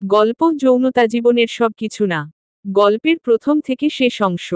গল্প যৌনতা জীবনের সব কিছু না। গল্পের প্রথম থেকে শেষ অংশ।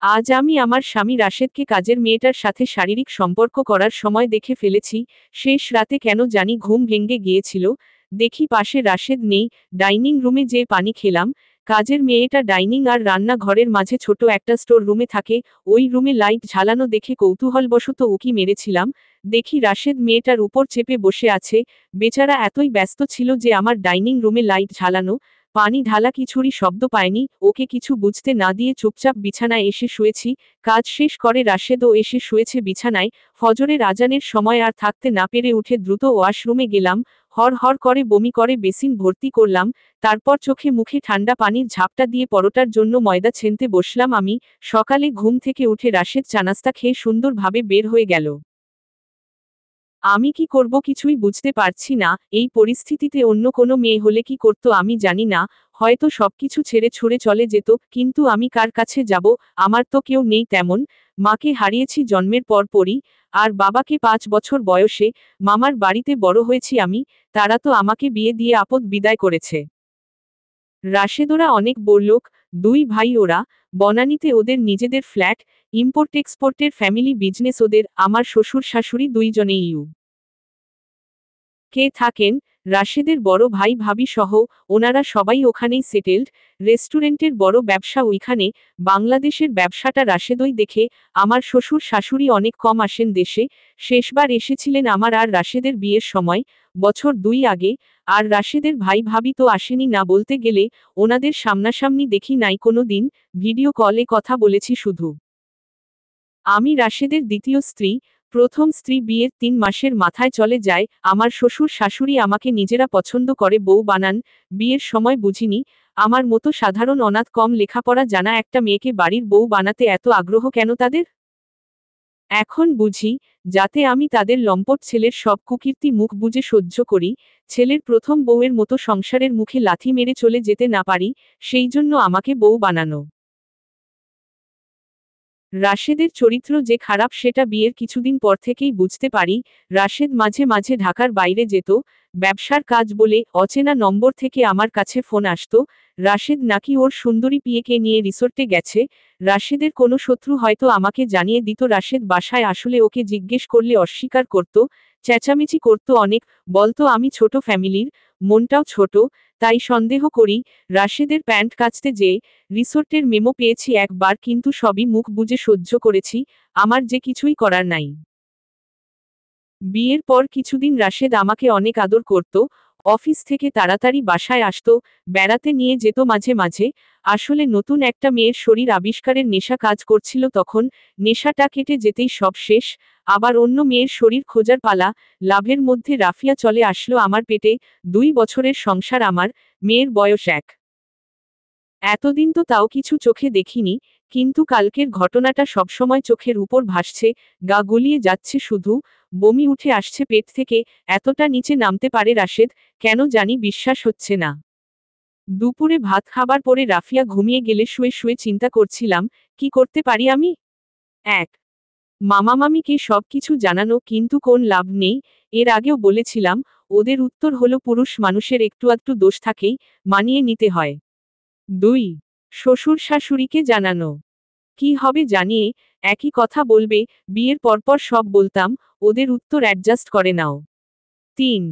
আজ আমি আমার স্বামী রাশেদকে কাজের মেয়েটার সাথে শারীরিক সম্পর্ক করার সময় দেখে ফেলেছি। শেষ রাতে কেন জানি ঘুম ভেঙে গিয়েছিল। দেখি পাশে রাশেদ নেই। ডাইনিং রুমে যেয়ে পানি খেলাম। কাজের মেয়েটা ডাইনিং আর রান্না ঘরের মাঝে ছোট একটা স্টোর রুমে থাকে। ওই রুমে লাইট ঝালানো দেখে কৌতূহলবশত উকি মেরেছিলাম। দেখি রাশেদ মেয়েটার উপর চেপে বসে আছে। বেচারা এতই ব্যস্ত ছিল যে আমার ডাইনিং রুমে লাইট ঝালানো, পানি ঢালা কিছুরই শব্দ পায়নি। ওকে কিছু বুঝতে না দিয়ে চুপচাপ বিছানায় এসে শুয়েছি। কাজ শেষ করে রাশেদও এসে শুয়েছে বিছানায়। ফজরের আজানের সময় আর থাকতে না পেরে উঠে দ্রুত ওয়াশরুমে গেলাম। হর হর করে বমি করে বেসিন ভর্তি করলাম। তারপর চোখে মুখে ঠান্ডা পানির ঝাপটা দিয়ে পরোটার জন্য ময়দা ছেনতে বসলাম আমি। সকালে ঘুম থেকে উঠে রাশেদ চানাস্তা খেয়ে সুন্দরভাবে বের হয়ে গেল। আমি কি করব কিছুই বুঝতে পারছি না। এই পরিস্থিতিতে অন্য কোনো মেয়ে হলে কি করতো আমি জানি না। হয়তো সবকিছু ছেড়ে ছুড়ে চলে যেত, কিন্তু আমি কার কাছে যাব? আমার তো কেউ নেই তেমন। মাকে হারিয়েছি জন্মের পরপরই, আর বাবাকে 5 বছর বয়সে। মামার বাড়িতে বড় হয়েছি আমি। তারা তো আমাকে বিয়ে দিয়ে আপদ বিদায় করেছে। রাশেদোরা অনেক বড়লোক, দুই ভাই ওরা। বনানীতে ওদের নিজেদের ফ্ল্যাট। ইম্পোর্ট এক্সপোর্টের ফ্যামিলি বিজনেস ওদের। আমার শ্বশুর শাশুড়ি দুইজনেই কে থাকেন, রাশেদের বড় ভাই ভাবি সহ। ওনারা সবাই ওখানেই সেটেলড। রেস্টুরেন্টের বড় ব্যবসা ওইখানে। বাংলাদেশের ব্যবসাটা রাশেদই দেখে। আমার শ্বশুর শাশুড়ি অনেক কম আসেন দেশে। শেষবার এসেছিলেন আমার আর রাশেদের বিয়ের সময়, বছর 2 আগে। আর রাশেদের ভাই ভাবি তো আসেনি না বলতে গেলে। ওনাদের সামনাসামনি দেখি নাই কোনো দিন। ভিডিও কলে কথা বলেছি শুধু। আমি রাশেদের দ্বিতীয় স্ত্রী। প্রথম স্ত্রী বিয়ের 3 মাসের মাথায় চলে যায়। আমার শ্বশুর শাশুড়ি আমাকে নিজেরা পছন্দ করে বউ বানান। বিয়ের সময় বুঝিনি, আমার মতো সাধারণ অনাথ কম লেখাপড়া জানা একটা মেয়েকে বাড়ির বউ বানাতে এত আগ্রহ কেন তাদের। এখন বুঝি, যাতে আমি তাদের লম্পট ছেলের সব কুকীর্তি মুখ বুজে সহ্য করি। ছেলের প্রথম বউয়ের মতো সংসারের মুখে লাথি মেরে চলে যেতে না পারি, সেই জন্য আমাকে বউ বানানো। রাশেদের চরিত্র যে খারাপ সেটা বিয়ের কিছুদিন পর থেকেই বুঝতে পারি। রাশেদ মাঝে মাঝে ঢাকার বাইরে যেত, ব্যবসার কাজ বলে। অচেনা নম্বর থেকে আমার কাছে ফোন আসতো। রাশেদ নাকি ওর সুন্দরী পিয়েকে নিয়ে রিসোর্টে গেছে। রাশেদের কোনো শত্রু হয়তো আমাকে জানিয়ে দিত। রাশেদ বাসায় আসলে ওকে জিজ্ঞেস করলে অস্বীকার করত, চেঁচামেচি করত অনেক, বলতো আমি ছোট ফ্যামিলির, মনটাও ছোট। তাই সন্দেহ করি। রাশেদের প্যান্ট কাচতে যেয়ে রিসোর্টের মেমো পেয়েছি একবার, কিন্তু সবই মুখ বুজে সহ্য করেছি। আমার যে কিছুই করার নাই। বিয়ের পর কিছুদিন রাশেদ আমাকে অনেক আদর করত। অফিস থেকে তাড়াতাড়ি বাসায় আসতো। বেড়াতে নিয়ে যেত মাঝে মাঝে। আসলে নতুন একটা মেয়ের শরীর আবিষ্কারের নেশা কাজ করছিল তখন। নেশাটা কেটে যেতেই সব শেষ। আবার অন্য মেয়ের শরীর খোঁজার পালা। লাভের মধ্যে রাফিয়া চলে আসলো আমার পেটে। 2 বছরের সংসার আমার। মেয়ের বয়স 1। এতদিন তো তাও কিছু চোখে দেখিনি, কিন্তু কালকের ঘটনাটা সবসময় চোখের উপর ভাসছে। গা গুলিয়ে যাচ্ছে শুধু। বমি উঠে আসছে পেট থেকে। এতটা নিচে নামতে পারে রাশেদ, কেন জানি বিশ্বাস হচ্ছে না। দুপুরে ভাত খাবার পরে রাফিয়া ঘুমিয়ে গেলে শুয়ে শুয়ে চিন্তা করছিলাম, কি করতে পারি আমি। 1. মামামামিকে সব কিছু জানানো, কিন্তু কোন লাভ নেই। এর আগেও বলেছিলাম। ওদের উত্তর হলো পুরুষ মানুষের একটু আধটু দোষ থাকেই, মানিয়ে নিতে হয়। 2. শ্বশুর শাশুড়িকে জানানো। কি হবে জানিয়ে, একই কথা বলবে। বিয়ের পরপর সব বলতাম, ওদের উত্তর অ্যাডজাস্ট করে নাও। 3.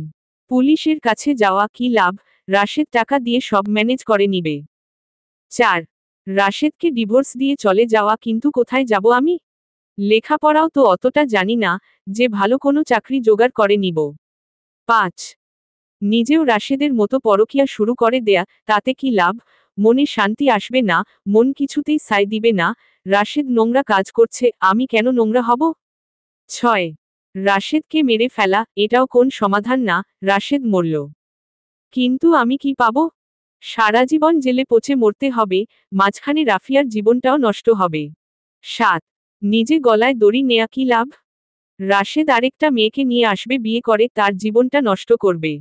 পুলিশের কাছে যাওয়া, কি লাভ, রাশেদ টাকা দিয়ে সব ম্যানেজ করে নিবে। 4. রাশেদকে ডিভোর্স দিয়ে চলে যাওয়া, কিন্তু কোথায় যাব আমি? লেখাপড়াও তো অতটা জানি না, যে ভালো কোনো চাকরি জোগাড় করে নিব। 5. নিজেও রাশেদের মতো পরকীয়া শুরু করে দেয়া, তাতে কি লাভ? মনে শান্তি আসবে না, মন কিছুতেই সায় দিবে না। রাশেদ নোংরা কাজ করছে, আমি কেন নোংরা হব? 6. রাশেদকে মেরে ফেলা, এটাও কোন সমাধান না। রাশেদ মরল, কিন্তু আমি কি পাবো? সারা জীবন জেলে পচে মরতে হবে, মাঝখানে রাফিয়ার জীবনটাও নষ্ট হবে। 7. নিজে গলায় দড়ি নেয়া, কি লাভ? রাশেদ আরেকটা মেয়েকে নিয়ে আসবে, বিয়ে করে তার জীবনটা নষ্ট করবে।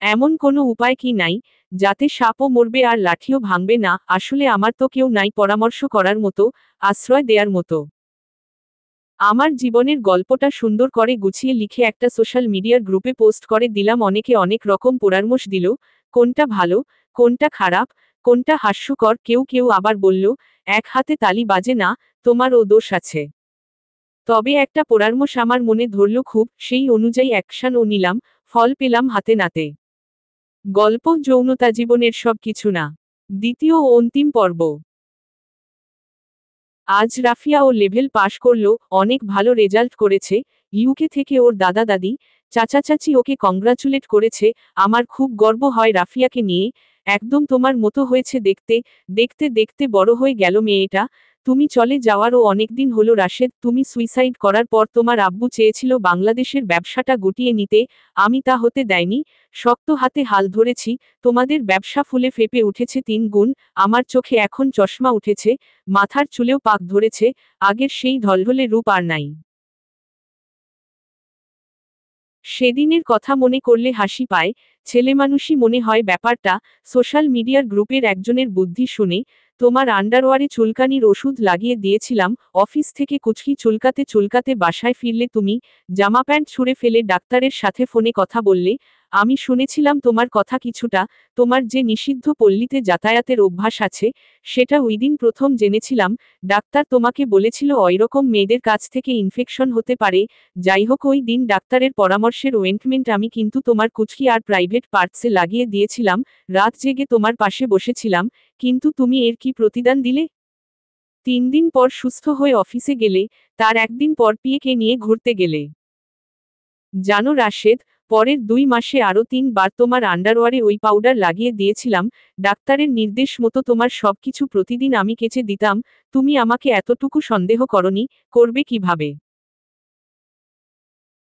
এমন কোনো উপায় কি নাই, যাতে সাপও মরবে আর লাঠিও ভাঙবে না? আসলে আমার তো কেউ নাই পরামর্শ করার মতো, আশ্রয় দেয়ার মতো। আমার জীবনের গল্পটা সুন্দর করে গুছিয়ে লিখে একটা সোশ্যাল মিডিয়ার গ্রুপে পোস্ট করে দিলাম। অনেকে অনেক রকম পরামর্শ দিল, কোনটা ভালো, কোনটা খারাপ, কোনটা হাস্যকর। কেউ কেউ আবার বলল, এক হাতে তালি বাজে না, তোমারও দোষ আছে। তবে একটা পরামর্শ আমার মনে ধরল খুব, সেই অনুযায়ী অ্যাকশনও নিলাম, ফল পেলাম হাতে নাতে। গল্প যৌনতা জীবনের সব কিছু না। দ্বিতীয় ও অন্তিম পর্ব। আজ রাফিয়া ও লেভেল পাশ করলো, অনেক ভালো রেজাল্ট করেছে। ইউকে থেকে ওর দাদা দাদি, চাচা চাচি ওকে কংগ্রাচুলেট করেছে। আমার খুব গর্ব হয় রাফিয়াকে নিয়ে। একদম তোমার মতো হয়েছে দেখতে। দেখতে দেখতে বড় হয়ে গেল মেয়েটা। তুমি চলে যাওয়ারও অনেকদিন হলো রাশেদ। তুমি সুইসাইড করার পর তোমার আব্বু চেয়েছিল বাংলাদেশের ব্যবসাটা গুটিয়ে নিতে, আমি তা হতে দেয়নি। শক্ত হাতে হাল ধরেছি। তোমাদের ব্যবসা ফুলে ফেপে উঠেছে 3 গুণ। আমার চোখে এখন চশমা উঠেছে, মাথার চুলেও পাক ধরেছে। আগের সেই ঢলঢলে রূপ আর নাই। সেদিনের কথা মনে করলে হাসি পায়। ছেলেমানুষি মনে হয় ব্যাপারটা। সোশ্যাল মিডিয়ার গ্রুপের একজনের বুদ্ধি শুনে তোমার আন্ডারওয়ারে চুলকানির ওষুধ লাগিয়ে দিয়েছিলাম। অফিস থেকে কুচকি চুলকাতে চুলকাতে বাসায় ফিরলে তুমি জামা প্যান্ট ছুঁড়ে ফেলে ডাক্তারের সাথে ফোনে কথা বললে। আমি শুনেছিলাম তোমার কথা কিছুটা, তোমার যে নিষিদ্ধ পল্লীতে যাতায়াতের অভ্যাস আছে, সেটা ওইদিন প্রথম জেনেছিলাম। ডাক্তার তোমাকে বলেছিল ওইরকম মেয়েদের কাছ থেকে ইনফেকশন হতে পারে। যাই হোক, ওই দিন ডাক্তারের পরামর্শের ওয়েন্টমেন্ট আমি কিন্তু তোমার কুচকি আর প্রাইভেট পার্টসে লাগিয়ে দিয়েছিলাম। রাত জেগে তোমার পাশে বসেছিলাম, কিন্তু তুমি এর কি প্রতিদান দিলে? 3 দিন পর সুস্থ হয়ে অফিসে গেলে, তার একদিন পর পিএকে নিয়ে ঘুরতে গেলে। জানো রাশেদ, পরের 2 মাসে আরও 3 বার তোমার আন্ডারওয়ারে ওই পাউডার লাগিয়ে দিয়েছিলাম। ডাক্তারের নির্দেশ মতো তোমার সবকিছু প্রতিদিন আমি কেচে দিতাম। তুমি আমাকে এতটুকু সন্দেহ করনি, করবে কিভাবে?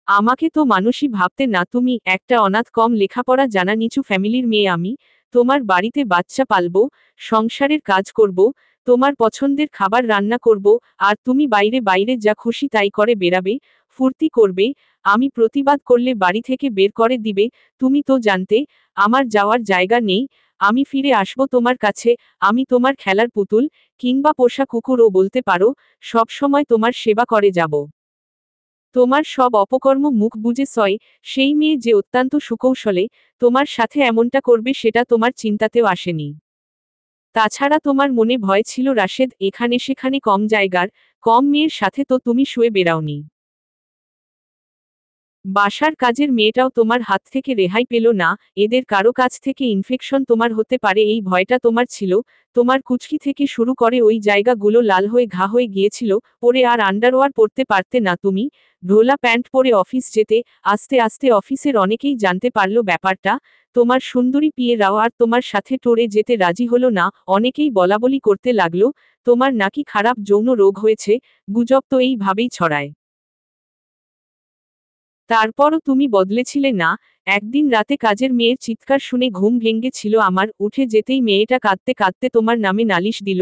আমাকে তো মানুষই ভাবতে না। তুমি একটা অনাথ, কম লেখাপড়া জানা নিচু ফ্যামিলির মেয়ে। আমি তোমার বাড়িতে বাচ্চা পালবো, সংসারের কাজ করব, তোমার পছন্দের খাবার রান্না করব, আর তুমি বাইরে বাইরে যা খুশি তাই করে বেড়াবে, ফুর্তি করবে। আমি প্রতিবাদ করলে বাড়ি থেকে বের করে দিবে। তুমি তো জানতে আমার যাওয়ার জায়গা নেই। আমি ফিরে আসবো তোমার কাছে। আমি তোমার খেলার পুতুল, কিংবা পোষা কুকুরও বলতে পারো। সব সময় তোমার সেবা করে যাব। তোমার সব অপকর্ম মুখ বুজে সয়। সেই মেয়ে যে অত্যন্ত সুকৌশলে তোমার সাথে এমনটা করবে সেটা তোমার চিন্তাতেও আসেনি। তাছাড়া তোমার মনে ভয় ছিল রাশেদ, এখানে সেখানে কম জায়গার, কম মেয়ের সাথে তো তুমি শুয়ে বেড়াওনি। বাসার কাজের মেয়েটাও তোমার হাত থেকে রেহাই পেল না। এদের কারো কাছ থেকে ইনফেকশন তোমার হতে পারে এই ভয়টা তোমার ছিল। তোমার কুচকি থেকে শুরু করে ওই জায়গাগুলো লাল হয়ে ঘা হয়ে গিয়েছিল। পরে আর আন্ডারওয়্যার পরতে পারতে না তুমি। ঢোলা প্যান্ট পরে অফিস যেতে। আস্তে আস্তে অফিসের অনেকেই জানতে পারলো ব্যাপারটা। তোমার সুন্দরী পিয়েরাও আর তোমার সাথে টোরে যেতে রাজি হলো না। অনেকেই বলাবলি করতে লাগলো, তোমার নাকি খারাপ যৌন রোগ হয়েছে। গুজব তো এইভাবেই ছড়ায়। তারপরও তুমি বদলেছিলে না। একদিন রাতে কাজের মেয়ের চিৎকার শুনে ঘুম ভেঙেছিল আমার। উঠে যেতেই মেয়েটা কাঁদতে কাঁদতে তোমার নামে নালিশ দিল।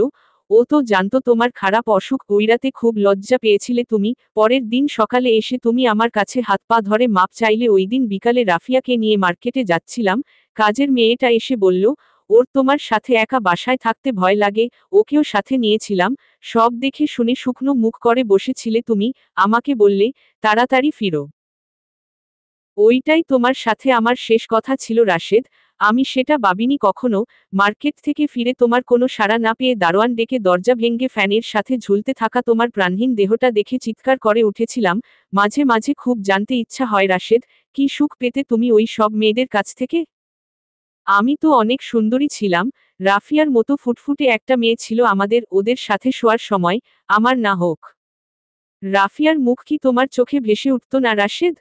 ও তো জানতো তোমার খারাপ অসুখ। ওই রাতে খুব লজ্জা পেয়েছিলে তুমি। পরের দিন সকালে এসে তুমি আমার কাছে হাত পা ধরে মাপ চাইলে। ওই দিন বিকালে রাফিয়াকে নিয়ে মার্কেটে যাচ্ছিলাম। কাজের মেয়েটা এসে বলল, ওর তোমার সাথে একা বাসায় থাকতে ভয় লাগে, ওকেও সাথে নিয়েছিলাম। সব দেখে শুনে শুকনো মুখ করে বসেছিলে তুমি। আমাকে বললে, তাড়াতাড়ি ফিরো। ওইটাই তোমার সাথে আমার শেষ কথা ছিল রাশেদ। আমি সেটা ভাবিনি কখনো। মার্কেট থেকে ফিরে তোমার কোনো সাড়া না পেয়ে দারোয়ান ডেকে দরজা ভেঙে ফ্যানের সাথে ঝুলতে থাকা তোমার প্রাণহীন দেহটা দেখে চিৎকার করে উঠেছিলাম। মাঝে মাঝে খুব জানতে ইচ্ছা হয় রাশেদ, কি সুখ পেতে তুমি ওই সব মেয়েদের কাছ থেকে? আমি তো অনেক সুন্দরী ছিলাম। রাফিয়ার মতো ফুটফুটে একটা মেয়ে ছিল আমাদের, ওদের সাথে শোয়ার সময়। আমার না হোক, রাফিয়ার মুখ কি তোমার চোখে ভেসে উঠত না রাশেদ?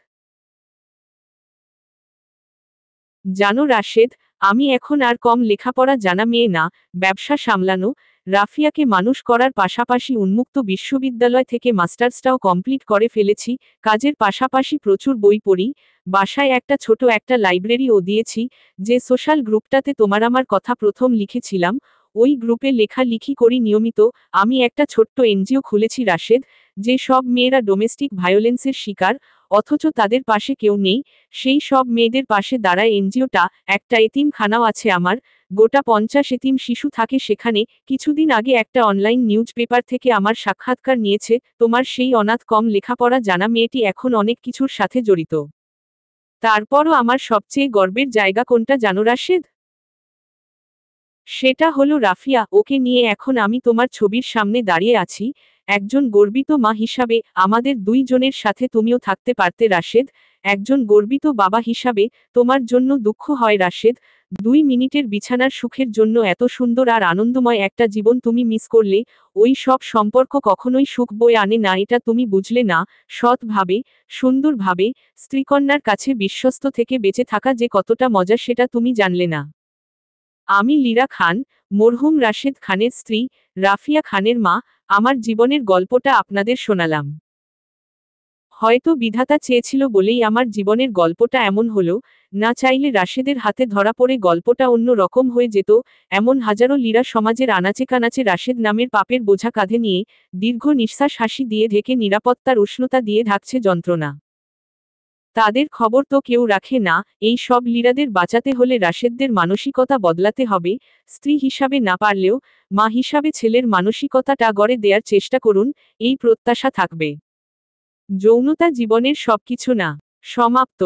জানো রাশেদ, আমি এখন আর কম লেখাপড়া জানা মেয়ে না। ব্যবসা সামলানো, রাফিয়াকে মানুষ করার পাশাপাশি উন্মুক্ত বিশ্ববিদ্যালয় থেকে মাস্টার্সটাও কমপ্লিট করে ফেলেছি। কাজের পাশাপাশি প্রচুর বই পড়ি। বাসায় একটা ছোট একটা লাইব্রেরিও দিয়েছি। যে সোশ্যাল গ্রুপটাতে তোমার আমার কথা প্রথম লিখেছিলাম, ওই গ্রুপে লেখালেখি করি নিয়মিত। আমি একটা ছোট্ট এনজিও খুলেছি রাশেদ। যে সব মেয়েরা ডোমেস্টিক ভায়োলেন্সের শিকার, অথচ তাদের পাশে কেউ নেই, সেই সব মেয়েদের পাশে দাঁড়ায় এনজিওটা। একটা এতিমখানাও আছে আমার। গোটা 50 এতিম শিশু থাকে সেখানে। কিছুদিন আগে একটা অনলাইন নিউজ পেপার থেকে আমার সাক্ষাৎকার নিয়েছে। তোমার সেই অনাথ কম লেখাপড়া জানা মেয়েটি এখন অনেক কিছুর সাথে জড়িত। তারপরও আমার সবচেয়ে গর্বের জায়গা কোনটা জানো রাশেদ? সেটা হলো রাফিয়া। ওকে নিয়ে এখন আমি তোমার ছবির সামনে দাঁড়িয়ে আছি। একজন গর্বিত মা হিসাবে আমাদের দুইজনের সাথে তুমিও থাকতে পারতে রাশেদ। একজন গর্বিত বাবা হিসাবে তোমার জন্য দুঃখ হয় রাশেদ। 2 মিনিটের বিছানার সুখের জন্য এত সুন্দর আর আনন্দময় একটা জীবন তুমি মিস করলে। ওই সব সম্পর্ক কখনোই সুখ বয়ে আনে না, এটা তুমি বুঝলে না। সৎভাবে, সুন্দরভাবে, স্ত্রীকন্যার কাছে বিশ্বস্ত থেকে বেঁচে থাকা যে কতটা মজা সেটা তুমি জানলে না। আমি লীরা খান, মরহুম রাশেদ খানের স্ত্রী, রাফিয়া খানের মা। আমার জীবনের গল্পটা আপনাদের শোনালাম। হয়তো বিধাতা চেয়েছিল বলেই আমার জীবনের গল্পটা এমন হলো। না চাইলে রাশেদের হাতে ধরা পড়ে গল্পটা অন্য রকম হয়ে যেত। এমন হাজারো লীরা সমাজের আনাচে কানাচে রাশেদ নামের পাপের বোঝা কাঁধে নিয়ে, দীর্ঘ নিঃশ্বাস হাসি দিয়ে ঢেকে নিরাপত্তার উষ্ণতা দিয়ে ঢাকছে যন্ত্রণা। তাদের খবর তো কেউ রাখে না। এই সব লীরাদের বাঁচাতে হলে রাশেদদের মানসিকতা বদলাতে হবে। স্ত্রী হিসাবে না পারলেও মা হিসাবে ছেলের মানসিকতাটা গড়ে দেয়ার চেষ্টা করুন, এই প্রত্যাশা থাকবে। যৌনতা জীবনের সবকিছু না। সমাপ্ত।